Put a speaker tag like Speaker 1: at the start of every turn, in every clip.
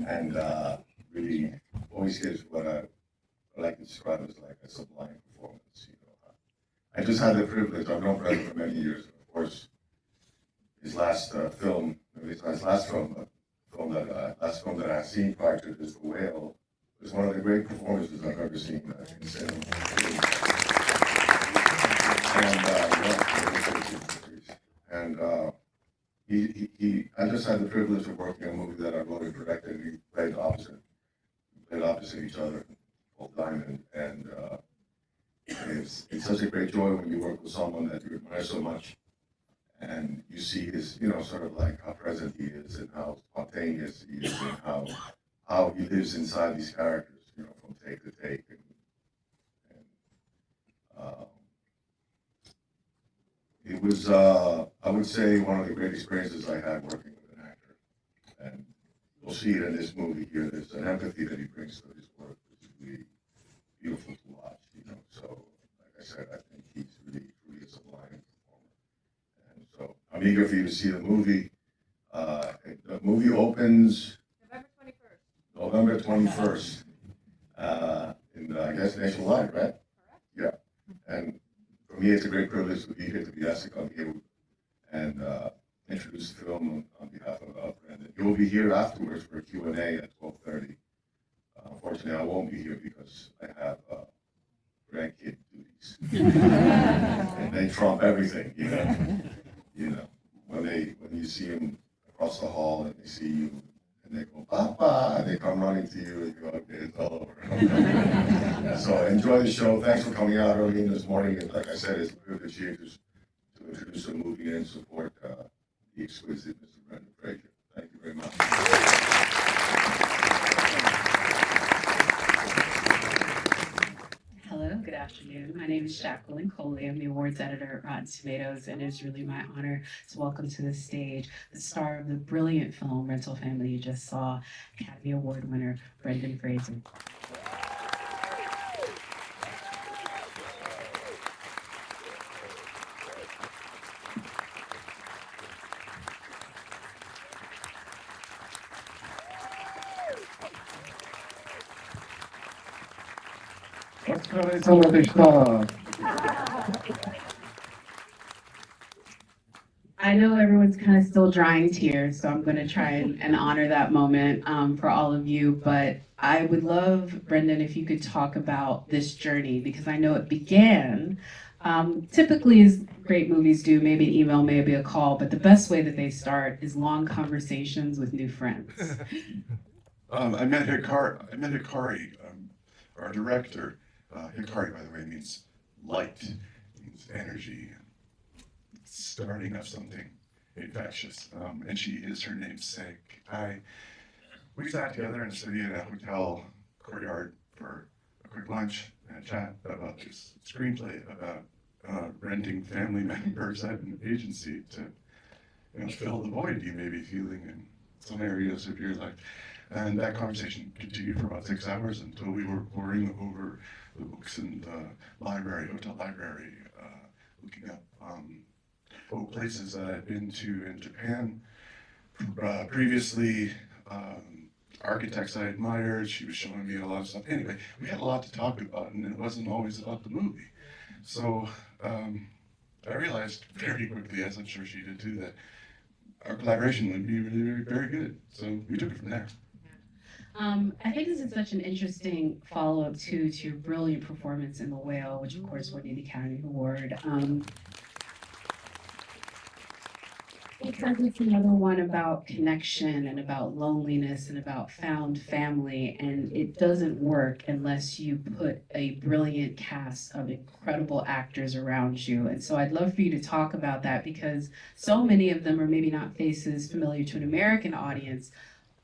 Speaker 1: and really always gives what I like to describe as like a sublime performance. I just had the privilege. I've known Brendan for many years. Of course, his last film, his last film, last film that I've seen prior to this, The Whale, was one of the great performances I've ever seen in cinema. And I just had the privilege of working on a movie that I wrote and directed. We played opposite each other, both Diamond, and it's such a great joy when you work with someone that you admire so much, and you see his, sort of like how present he is and how spontaneous he is and how he lives inside these characters, from take to take. It was, I would say, one of the great experiences I had working with an actor. And you'll see it in this movie here. There's an empathy that he brings to his work, which is really beautiful to watch, So, like I said, I think he's really a sublime performer. And so, I'm eager for you to see the movie. The movie opens November 21st. In, I guess, nationwide, right? Yeah. And for me, it's a great privilege to be here, to be asked to come here and introduce the film on behalf of Brendan. You'll be here afterwards for a Q&A at 12:30. Unfortunately, I won't be here because I have grandkid duties, and they trump everything. When you see them across the hall and they see you and they go, Papa, and they come running to you and you go, okay, it's all over. So enjoy the show. Thanks for coming out early in this morning. And like I said, it's a privilege here to introduce a movie and support the exquisite Mr. Brendan Fraser. Thank you very much.
Speaker 2: Hello, good afternoon. My name is Jacqueline Coley. I'm the awards editor at Rotten Tomatoes, and it's really my honor to welcome to the stage the star of the brilliant film Rental Family you just saw, Academy Award winner Brendan Fraser. I know everyone's kind of still drying tears, so I'm going to try and honor that moment for all of you. But I would love, Brendan, if you could talk about this journey, because I know it began typically, as great movies do, maybe an email, maybe a call, but the best way that they start is long conversations with new friends.
Speaker 3: I met Hikari, our director. Hikari, by the way, means light, means energy, starting of something infectious. And she is her namesake. We sat together in the city at a hotel courtyard for a quick lunch and a chat about this screenplay about renting family members at an agency to fill the void you may be feeling in some areas of your life. And that conversation continued for about 6 hours until we were poring over the books in the hotel library, looking up places that I'd been to in Japan previously, architects I admired. She was showing me a lot of stuff. Anyway, we had a lot to talk about, and it wasn't always about the movie. So I realized very quickly, as I'm sure she did too, that our collaboration would be really, very, very good. So we took it from there.
Speaker 2: I think this is such an interesting follow-up to your brilliant performance in The Whale, which of course won you the Academy Award. Because it's another one about connection and about loneliness and about found family, and it doesn't work unless you put a brilliant cast of incredible actors around you. And so I'd love for you to talk about that, because so many of them are maybe not faces familiar to an American audience,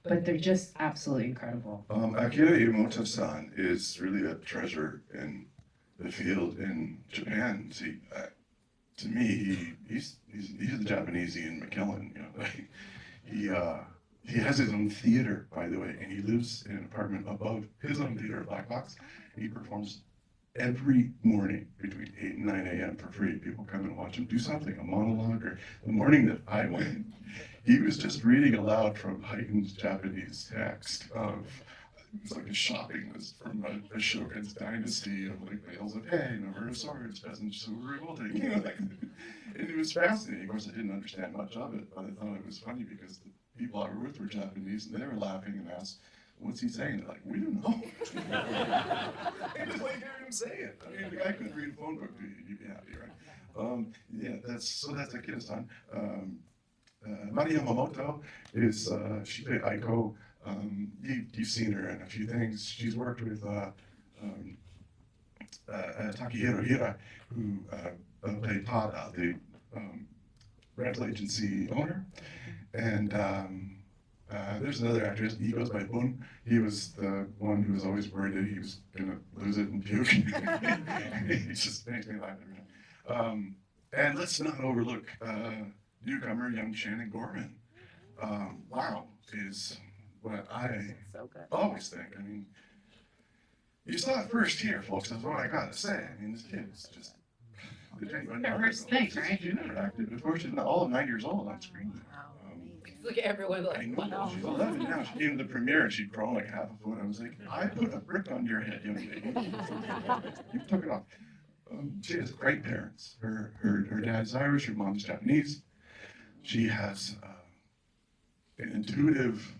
Speaker 2: but they're just absolutely incredible.
Speaker 3: Akira Emoto-san is really a treasure in the field in Japan. See, to me, he's the Japanese Ian McKellen. He has his own theater, by the way, and he lives in an apartment above his own theater, Black Box. He performs every morning between 8 and 9 a.m. for free. People come and watch him do something, a monologue, or the morning that I went, he was just reading aloud from heightened Japanese text of, it's like a shopping list from a Shogun's dynasty of like bales of hay, number of swords, peasants who were revolting, you know, like, and it was fascinating. Of course, I didn't understand much of it, but I thought it was funny because the people I were with were Japanese, and they were laughing and asked, "What's he saying?" They're like, "We don't know." It was like hearing him say it. I mean, the guy couldn't read a phone book to you, you'd be happy, right? Yeah, that's Akira-san. Mari Yamamoto is, she played Aiko. You've seen her in a few things. She's worked with Takehiro Hira, who played Tada, the rental agency owner. And there's another actress, he goes by Bun. He was the one who was always worried that he was going to lose it and puke. He just makes me laugh every time. And let's not overlook newcomer, young Shannon Gorman. Wow, is what I always think. I mean, you saw it first here, folks. That's what I gotta say. I mean, this kid is just the genuine.
Speaker 2: First thing, right?
Speaker 3: She never acted before. She's not all of 9 years old on screen.
Speaker 4: Look at everyone
Speaker 3: I
Speaker 4: like,
Speaker 3: know.
Speaker 4: wow.
Speaker 3: She's 11 now. She came to the premiere and she'd grown like half a foot. I was like, I put a brick on your head, young lady. You took it off. She has great parents. Her dad's Irish, her mom's Japanese. She has an intuitive,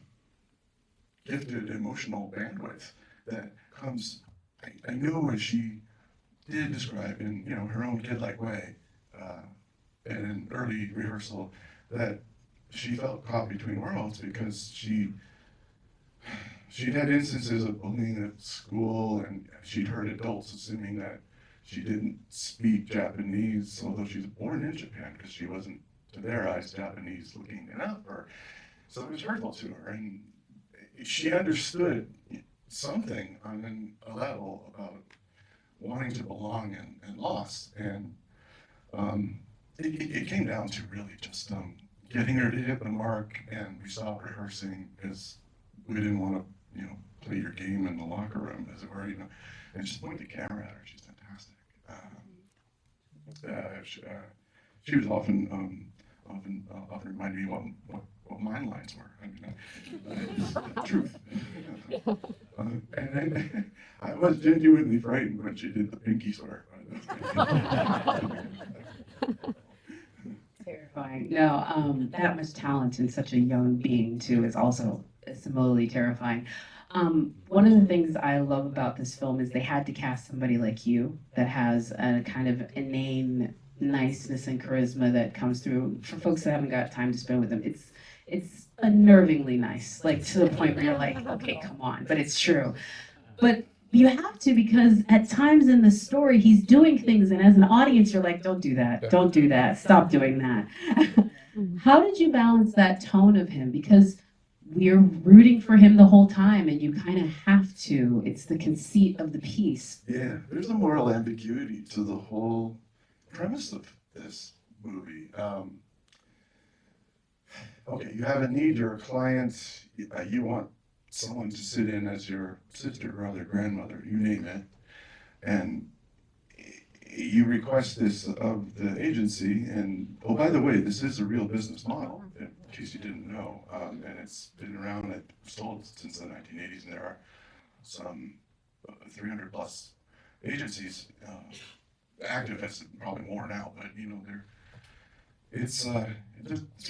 Speaker 3: gifted emotional bandwidth that comes, I know as she did describe in, you know, her own kid-like way, and in early rehearsal, that she felt caught between worlds because she'd had instances of bullying at school, and she'd heard adults assuming that she didn't speak Japanese, although she was born in Japan, because she wasn't, to their eyes, Japanese looking enough. So it was hurtful to her, and she understood something on a level about wanting to belong and lost. And it came down to really just getting her to hit the mark, and we stopped rehearsing because we didn't want to, you know, play your game in the locker room, as it were, you know, and just point the camera at her. She's fantastic. She was often reminded me what mine lines were. I mean, it's truth. And I was genuinely frightened when she did the pinky swear.
Speaker 2: Terrifying. No, that much talent in such a young being too is also similarly terrifying. One of the things I love about this film is they had to cast somebody like you that has a kind of inane niceness and charisma that comes through. For folks that haven't got time to spend with them, it's unnervingly nice, like to the point where you're like, okay, come on, but it's true. But you have to, because at times in the story he's doing things, and as an audience you're like, don't do that, stop doing that. How did you balance that tone of him? Because we're rooting for him the whole time, and you kind of have to. It's the conceit of the piece.
Speaker 3: Yeah, there's a moral ambiguity to the whole premise of this movie. Okay, you have a need, you're a client, you want someone to sit in as your sister, brother, grandmother, you name it, and you request this of the agency, and oh, by the way, this is a real business model, in case you didn't know, and it's been around and sold since the 1980s, and there are some 300 plus agencies, active, as probably more now, but you know, it's a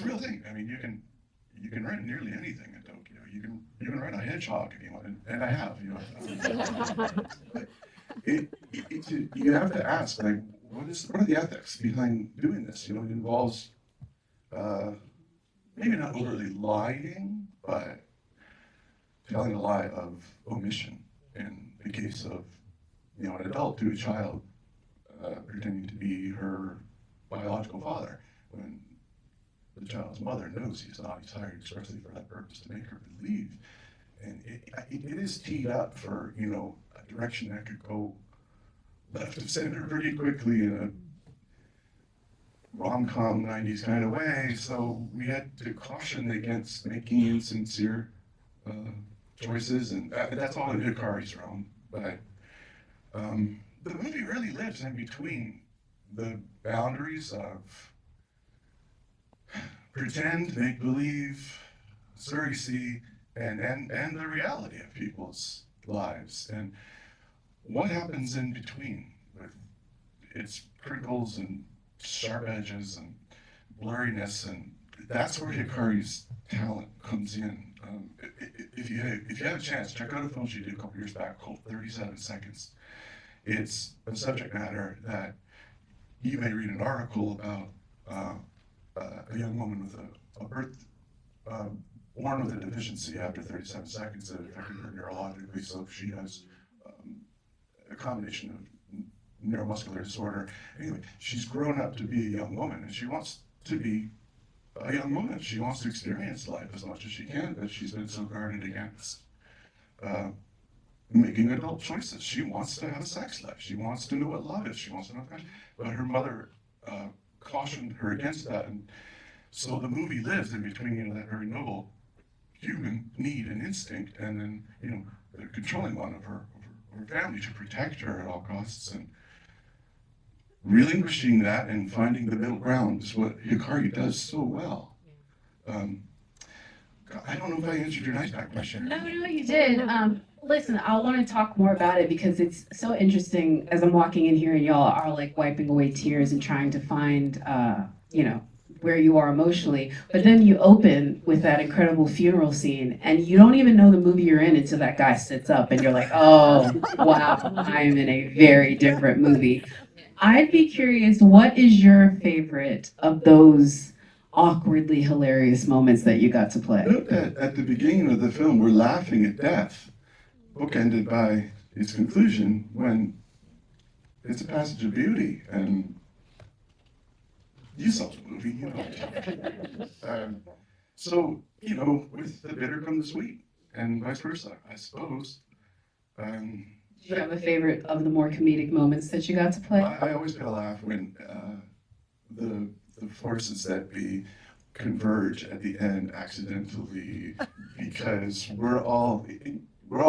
Speaker 3: real thing. I mean, you can write nearly anything in Tokyo. You can write a hedgehog if you want, and I have, you know. You have to ask, like, what are the ethics behind doing this? You know, it involves maybe not overly lying, but telling a lie of omission. In the case of, you know, an adult to a child, pretending to be her biological father, when the child's mother knows he's not. He's hired expressly for that purpose, to make her believe. And it is teed up for, you know, a direction that could go left of center pretty quickly in a rom-com 90s kind of way. So we had to caution against making insincere choices, and that's all in Hikari's realm. But the movie really lives in between the boundaries of pretend, make believe, surrogacy, and the reality of people's lives. And what happens in between with its crinkles and sharp edges and blurriness, and that's where Hikari's talent comes in. If you have a chance, check out a film she did a couple years back called 37 Seconds. It's a subject matter that you may read an article about a young woman with a birth born with a deficiency after 37 seconds that affected her neurologically, so she has a combination of neuromuscular disorder. Anyway, she's grown up to be a young woman, and she wants to be a young woman. She wants to experience life as much as she can, but she's been so guarded against making adult choices. She wants to have a sex life. She wants to know what love is. She wants to know what, but her mother cautioned her against that. And so the movie lives in between, that very noble human need and instinct, and then, the controlling one of her family to protect her at all costs. And relinquishing that and finding the middle ground is what Hikari does so well. I don't know if I answered your nice back question.
Speaker 2: No, you did. Listen, I want to talk more about it because it's so interesting as I'm walking in here and y'all are like wiping away tears and trying to find, where you are emotionally. But then you open with that incredible funeral scene and you don't even know the movie you're in until that guy sits up and you're like, oh, wow, I'm in a very different movie. I'd be curious, what is your favorite of those awkwardly hilarious moments that you got to play?
Speaker 3: Note that at the beginning of the film, we're laughing at death, bookended by its conclusion when it's a passage of beauty. And you saw the movie, So, with the bitter come the sweet, and vice versa, I suppose.
Speaker 2: Do you have a favorite of the more comedic moments that you got to play?
Speaker 3: I always get a laugh when the forces that be converge at the end accidentally, because we're all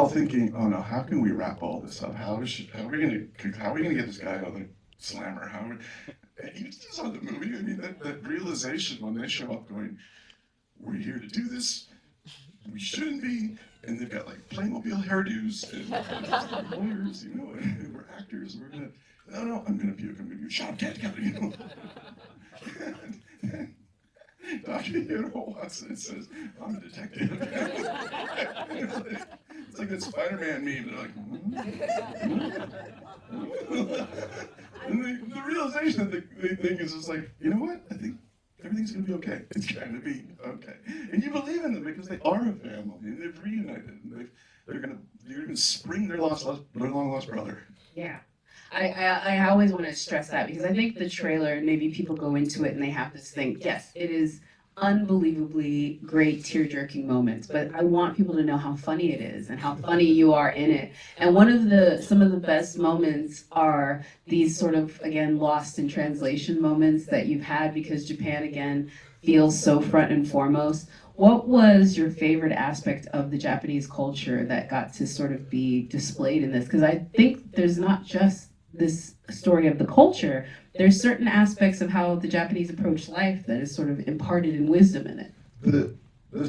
Speaker 3: thinking, oh no, how can we wrap all this up? How are we gonna get this guy out of the slammer? You saw the movie. I mean, that realization when they show up, going, "We're here to do this. We shouldn't be," and they've got like Playmobil hairdos and lawyers, and we're actors. We're gonna, no, I'm gonna puke. I'm gonna shut up, get together, Takehiro walks in and says, "I'm a detective." It's like that Spider-Man meme. They're like, and the realization that they think is just like, you know what? I think everything's going to be okay. It's going to be okay. And you believe in them because they are a family and they've reunited and they're going to spring their long lost brother.
Speaker 2: Yeah. I always want to stress that because I think the trailer, maybe people go into it and they have this thing, yes, it is unbelievably great tear-jerking moments, but I want people to know how funny it is and how funny you are in it. And some of the best moments are these sort of, again, lost in translation moments that you've had because Japan, again, feels so front and foremost. What was your favorite aspect of the Japanese culture that got to sort of be displayed in this? Because I think there's not just this story of the culture, there's certain aspects of how the Japanese approach life that is sort of imparted in wisdom in it.
Speaker 3: The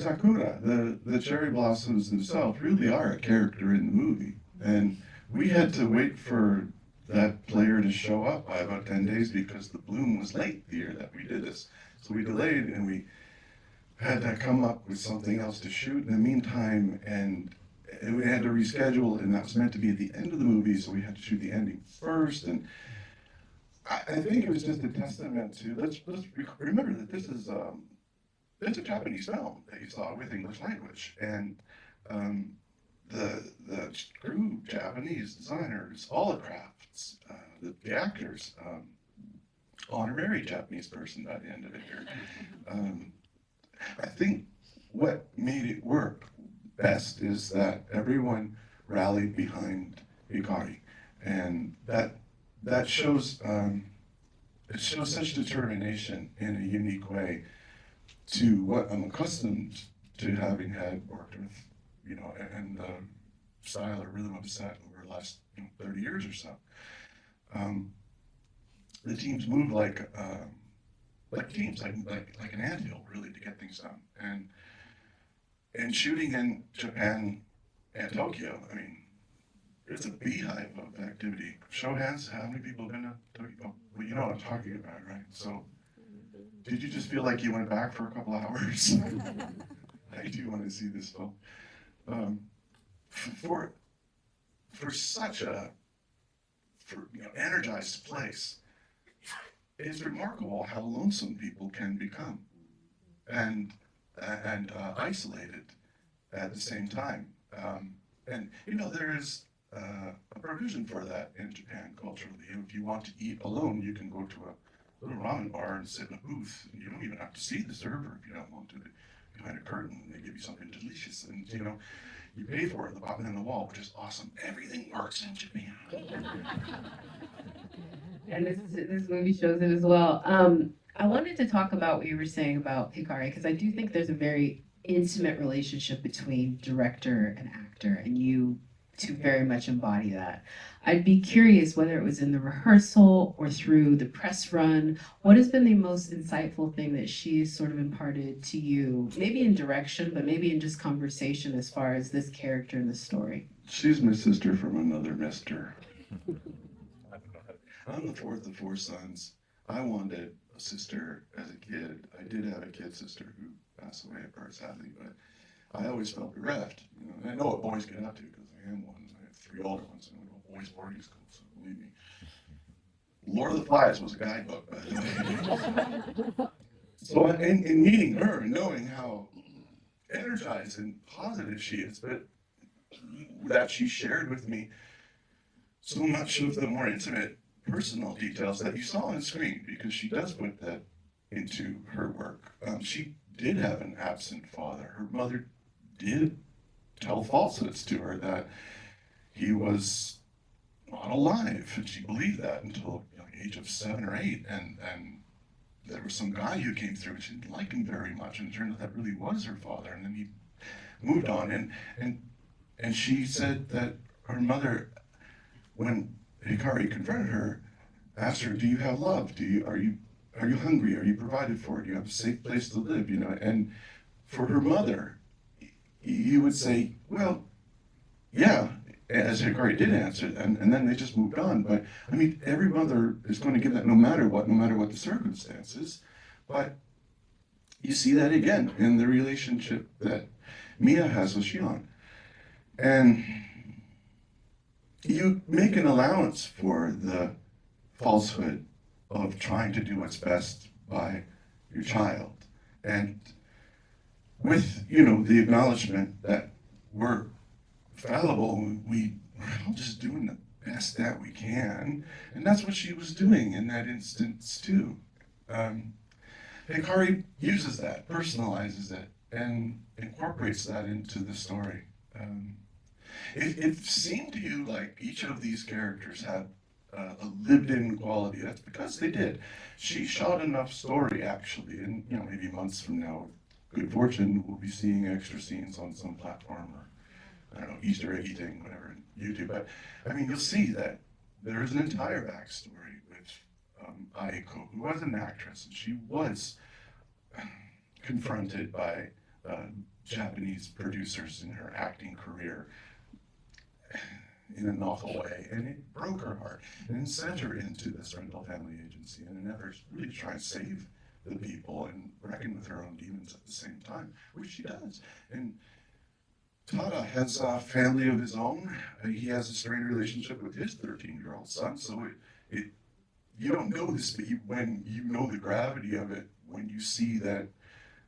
Speaker 3: sakura, the cherry blossoms themselves really are a character in the movie. And we had to wait for that player to show up by about 10 days because the bloom was late the year that we did this. So we delayed and we had to come up with something else to shoot in the meantime, and we had to reschedule, and that was meant to be at the end of the movie, so we had to shoot the ending first. And I think it was just a testament to, let's remember that this is it's a Japanese film that you saw with English language, and the crew, Japanese designers, all the crafts, the actors, honorary Japanese person by the end of it here. I think what made it work best is that everyone rallied behind Hikari, and that shows it shows such determination in a unique way to what I'm accustomed to, having had worked with, and the style or rhythm of the set over the last 30 years or so. the teams move like teams, like an anthill, really, to get things done. And shooting in Japan and Tokyo, I mean, it's a beehive of activity. Show hands, how many people have been to Tokyo? Well, you know what I'm talking about, right? So, did you just feel like you went back for a couple hours? I do want to see this film. For such a energized place, it's remarkable how lonesome people can become, and isolated at the same time. And there is a provision for that in Japan culturally. If you want to eat alone, you can go to a little ramen bar and sit in a booth, and you don't even have to see the server if you don't want to. Behind a curtain, and they give you something delicious, and you pay for it, the bottom in the wall, which is awesome. Everything works in Japan.
Speaker 2: And this movie shows it as well. I wanted to talk about what you were saying about Hikari, because I do think there's a very intimate relationship between director and actor, and you two very much embody that. I'd be curious whether it was in the rehearsal or through the press run, what has been the most insightful thing that she's sort of imparted to you, maybe in direction, but maybe in just conversation as far as this character in the story?
Speaker 3: She's my sister from another mister. I'm the fourth of four sons. I wanted a sister as a kid. I did have a kid sister who passed away at birth, sadly, but I always felt bereft. And I know what boys get up to because I am one. I have three older ones, and I go to boys' boarding school, so believe me. Lord of the Flies was a guidebook, by the way. So in meeting her and knowing how energized and positive she is, but that she shared with me so much of the more intimate personal details that you saw on screen, because she does put that into her work. She did have an absent father. Her mother did tell falsehoods to her that he was not alive, and she believed that until the age of 7 or 8. And there was some guy who came through, and she didn't like him very much, and it turned out that really was her father. And then he moved on, and she said that her mother, when Hikari confronted her, asked her, "Do you have love? Are you hungry? Are you provided for? Do you have a safe place to live?" And for her mother, you would say, "Well, yeah," as Hikari did answer, and then they just moved on. But I mean, every mother is going to give that no matter what the circumstances. But you see that again in the relationship that Mia has with Shion. And you make an allowance for the falsehood of trying to do what's best by your child. And with, the acknowledgement that we're fallible, we're all just doing the best that we can. And that's what she was doing in that instance too. Hikari uses that, personalizes it, and incorporates that into the story. It seemed to you like each of these characters had a lived-in quality. That's because they did. She shot enough story, actually, and maybe months from now, good fortune, we'll be seeing extra scenes on some platform, or I don't know, Easter eggy thing, whatever, YouTube. But I mean, you'll see that there is an entire backstory with Aiko, who was an actress, and she was confronted by Japanese producers in her acting career in an awful way, and it broke her heart and sent her into this rental family agency in an effort really to try and save the people and reckon with her own demons at the same time, which she does. And Tada has a family of his own. He has a strained relationship with his 13-year-old son, so you don't know this, but when you know the gravity of it, when you see that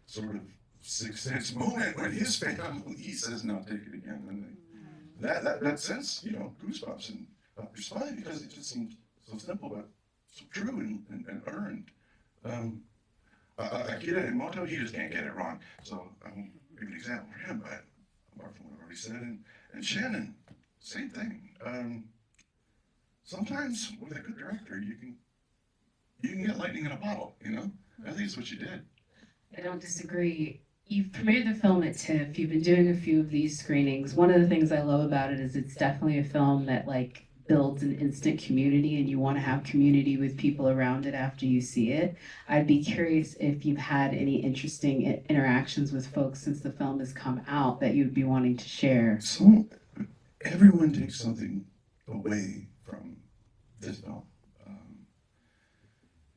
Speaker 3: sort of Sixth Sense moment when his family, he says, "No, take it again," and that sense, goosebumps and up your spine, because it just seems so simple but so true and earned. Akira Emoto, he just can't get it wrong. So I won't give an example for him, but apart from what I've already said, and Shannon, same thing. Sometimes with a good director, you can get lightning in a bottle. I think it's what you did.
Speaker 2: I don't disagree. You've premiered the film at TIFF. You've been doing a few of these screenings. One of the things I love about it is it's definitely a film that builds an instant community and you want to have community with people around it after you see it. I'd be curious if you've had any interesting interactions with folks since the film has come out that you'd be wanting to share.
Speaker 3: So everyone takes something away from this film.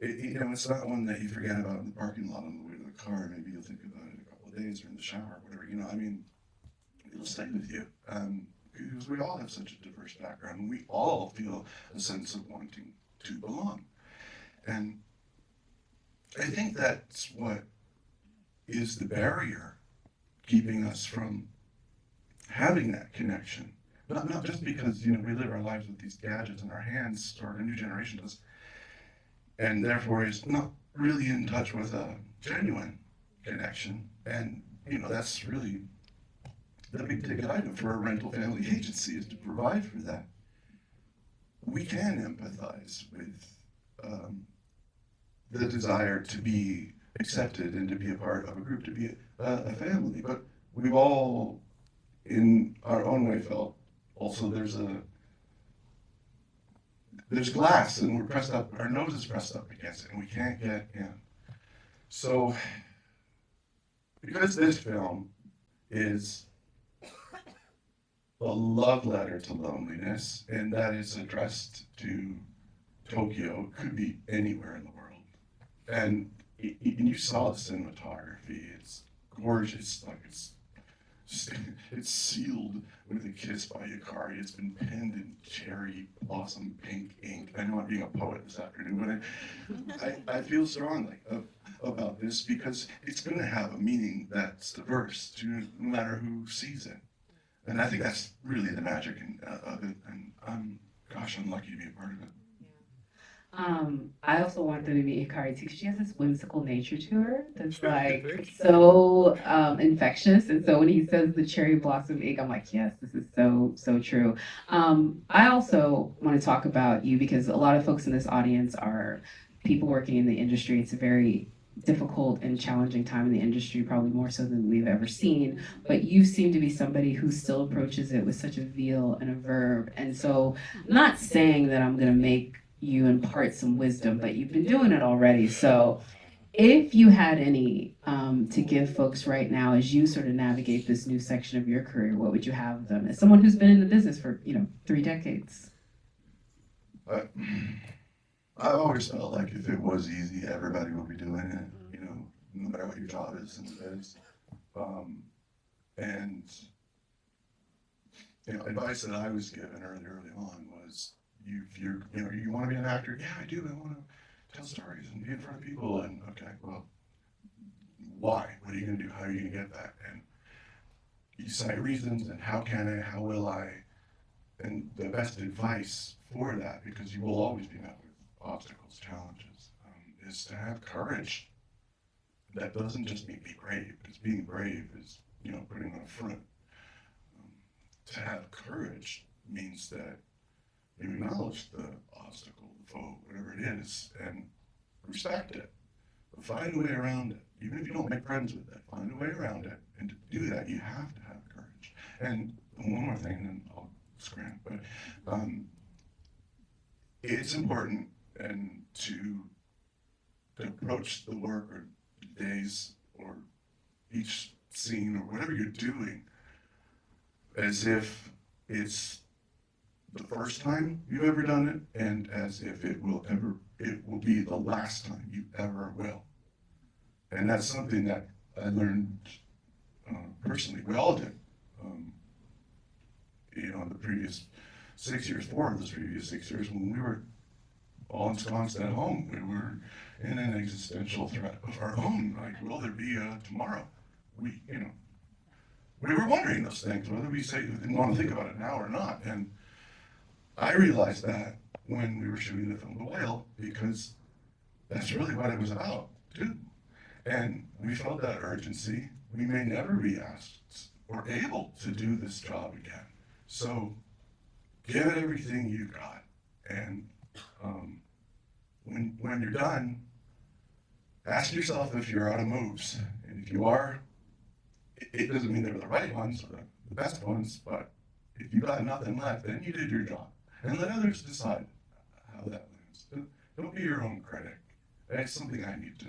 Speaker 3: It's not one that you forget about in the parking lot on the way to the car. Maybe you'll think about it in a couple of days or in the shower, or whatever. It'll stay with you. Because we all have such a diverse background. We all feel a sense of wanting to belong. And I think that's what is the barrier keeping us from having that connection. Not just because, we live our lives with these gadgets in our hands, or a new generation does, and therefore is not really in touch with a genuine connection. And, that's really the big ticket item for a rental family agency, is to provide for that. We can empathize with the desire to be accepted and to be a part of a group, to be a family. But we've all, in our own way, felt also there's glass and we're pressed up, our nose is pressed up against it and we can't get in. So, because this film is a love letter to loneliness, and that is addressed to Tokyo, could be anywhere in the world. And you saw the cinematography, it's gorgeous, it's sealed with a kiss by Hikari. It's been penned in cherry blossom pink ink. I know I'm being a poet this afternoon, but I feel strongly about this because it's going to have a meaning that's diverse to no matter who sees it. And I think that's really the magic of it. And I'm lucky to be a part of it.
Speaker 2: I also want them to meet Hikari too. She has this whimsical nature to her that's like so infectious. And so when he says the cherry blossom ink, I'm like, yes, this is so true. I also want to talk about you because a lot of folks in this audience are people working in the industry. It's a very difficult and challenging time in the industry, probably more so than we've ever seen. But you seem to be somebody who still approaches it with such a zeal and a verve. And so I'm not saying that I'm going to make you impart some wisdom, but you've been doing it already. So if you had any to give folks right now as you sort of navigate this new section of your career, what would you have them as someone who's been in the business for 3 decades?
Speaker 3: I've always felt like if it was easy, everybody would be doing it, no matter what your job is in the biz. And advice that I was given early on was, you want to be an actor? Yeah, I do. I want to tell stories and be in front of people. And okay, well, why? What are you going to do? How are you going to get that? And you cite reasons and how can I, how will I? And the best advice for that, because you will always be met with obstacles, challenges, is to have courage. That doesn't just mean be brave, because being brave is, putting on a front. To have courage means that you acknowledge the obstacle, the foe, whatever it is, and respect it. But find a way around it. Even if you don't make friends with it, find a way around it. And to do that, you have to have courage. And one more thing, and then I'll scram. But it's important and to approach the work or days or each scene or whatever you're doing as if it's the first time you've ever done it, and as if it will be the last time you ever will. And that's something that I learned personally. We all did. In the previous 6 years, 4 of those previous 6 years, when we were all ensconced at home, we were in an existential threat of our own. Like, will there be a tomorrow? We were wondering those things, whether we didn't want to think about it now or not. And I realized that when we were shooting the film The Whale, because that's really what it was about, too. And we felt that urgency. We may never be asked or able to do this job again. So give it everything you got. And when you're done, ask yourself if you're out of moves. And if you are, it doesn't mean they're the right ones or the best ones, but if you got nothing left, then you did your job. and let others decide how that lands. Don't be your own critic. That's something I need to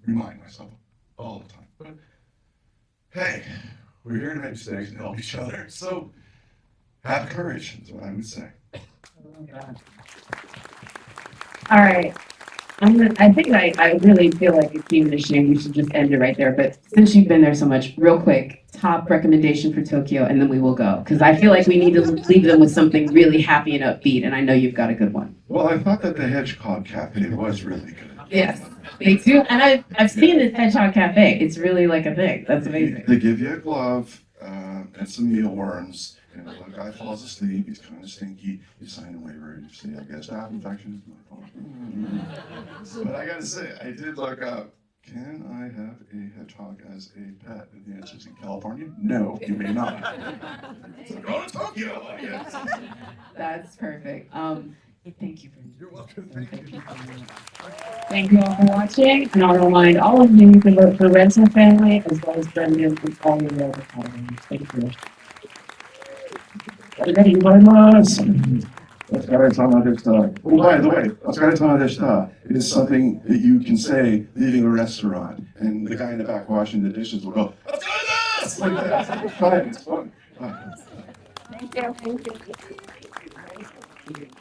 Speaker 3: remind myself all the time. But hey, we're here to make mistakes and help each other, so have courage, is what I would say.
Speaker 5: All right. I really feel like it's even a shame. We should just end it right there. But
Speaker 2: Since you've been there so much, real quick, top recommendation for Tokyo, and then we will go. Because I feel like we need to leave them with something really happy and upbeat, and I know you've got a good one.
Speaker 3: Well, I thought that the Hedgehog Cafe was really good.
Speaker 2: Yes, they do. And I've seen this Hedgehog Cafe. It's really like a thing. That's amazing.
Speaker 3: They give you a glove and some mealworms, and if a guy falls asleep, he's kind of stinky, you sign a waiver, and you say, I guess staph infection is my fault. But I gotta say, I did look up, can I have a hedgehog as a pet? And the answer is in California, no, you may not. So go to Tokyo, I guess.
Speaker 2: That's perfect. Thank you for.
Speaker 3: You're welcome, thank you.
Speaker 5: thank you all for watching. And I'll remind all of you to vote for Redson Family as well as Brendan and all your local colleagues. Thank you.
Speaker 3: ありがとうございます。お疲れ様でした. Oh, by the way, お疲れ様でした is something that you can say leaving a restaurant, and the guy in the back washing the dishes will go, お疲れ様です! Like that. It's fun. It's fun. Bye.
Speaker 5: Thank you.